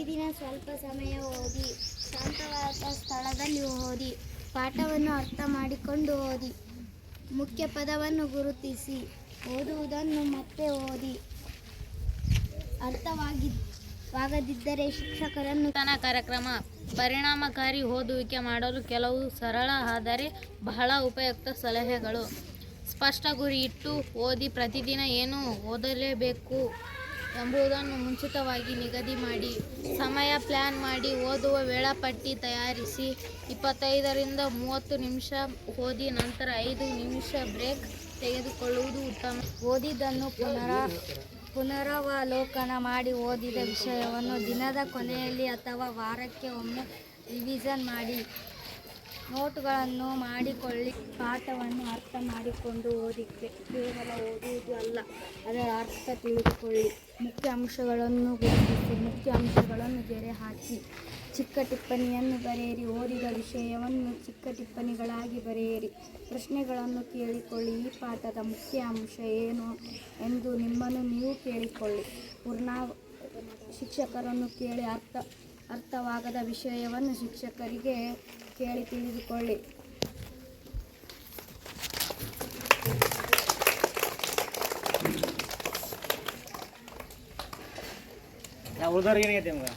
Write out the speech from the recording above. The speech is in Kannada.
ಪ್ರತಿದಿನ ಸ್ವಲ್ಪ ಸಮಯ ಓದಿ. ಶಾಂತವಾದ ಸ್ಥಳದಲ್ಲಿ ಓದಿ. ಪಾಠವನ್ನು ಅರ್ಥ ಮಾಡಿಕೊಂಡು ಓದಿ. ಮುಖ್ಯ ಪದವನ್ನು ಗುರುತಿಸಿ ಓದುವುದನ್ನು ಮತ್ತೆ ಓದಿ. ಅರ್ಥವಾಗದಿದ್ದರೆ ಶಿಕ್ಷಕರನ್ನು ಕಾರ್ಯಕ್ರಮ ಪರಿಣಾಮಕಾರಿ ಓದುವಿಕೆ ಮಾಡಲು ಕೆಲವು ಸರಳ ಆದರೆ ಬಹಳ ಉಪಯುಕ್ತ ಸಲಹೆಗಳು. ಸ್ಪಷ್ಟ ಗುರಿ ಇಟ್ಟು ಓದಿ. ಪ್ರತಿದಿನ ಏನು ಓದಲೇಬೇಕು ಎಂಬುದನ್ನು ಮುಂಚಿತವಾಗಿ ನಿಗದಿ ಮಾಡಿ. ಸಮಯ ಪ್ಲಾನ್ ಮಾಡಿ. ಓದುವ ವೇಳಾಪಟ್ಟಿ ತಯಾರಿಸಿ. 25ರಿಂದ 30 ನಿಮಿಷ ಓದಿ ನಂತರ 5 ನಿಮಿಷ ಬ್ರೇಕ್ ತೆಗೆದುಕೊಳ್ಳುವುದು ಉತ್ತಮ. ಓದಿದ್ದನ್ನು ಪುನರಾವಲೋಕನ ಮಾಡಿ. ಓದಿದ ವಿಷಯವನ್ನು ದಿನದ ಕೊನೆಯಲ್ಲಿ ಅಥವಾ ವಾರಕ್ಕೆ ಒಮ್ಮೆ ರಿವಿಷನ್ ಮಾಡಿ. ನೋಟುಗಳನ್ನು ಮಾಡಿಕೊಳ್ಳಿ. ಪಾಠವನ್ನು ಅರ್ಥ ಮಾಡಿಕೊಂಡು ಓದಿ. ಕೇವಲ ಓದುವುದು ಅಲ್ಲ, ಅದರ ಅರ್ಥ ತಿಳಿದುಕೊಳ್ಳಿ. ಮುಖ್ಯ ಅಂಶಗಳನ್ನು ಗುರುತಿಸಿ. ಮುಖ್ಯ ಅಂಶಗಳನ್ನು ಗೆರೆ ಹಾಕಿ. ಚಿಕ್ಕ ಟಿಪ್ಪಣಿಯನ್ನು ಬರೆಯಿರಿ. ಓದಿದ ವಿಷಯವನ್ನು ಚಿಕ್ಕ ಟಿಪ್ಪಣಿಗಳಾಗಿ ಬರೆಯಿರಿ. ಪ್ರಶ್ನೆಗಳನ್ನು ಕೇಳಿಕೊಳ್ಳಿ. ಈ ಪಾಠದ ಮುಖ್ಯ ಅಂಶ ಏನು ಎಂದು ನಿಮ್ಮನ್ನು ನೀವು ಕೇಳಿಕೊಳ್ಳಿ. ಶಿಕ್ಷಕರನ್ನು ಕೇಳಿ. ಅರ್ಥವಾಗದ ವಿಷಯವನ್ನು ಶಿಕ್ಷಕರಿಗೆ ಕೇಳಿ ತಿಳಿದುಕೊಳ್ಳಿ. ಉಳಿದವ್ರಿಗೆ ಏನೈತಿ ನಿಮ್ಗೆ?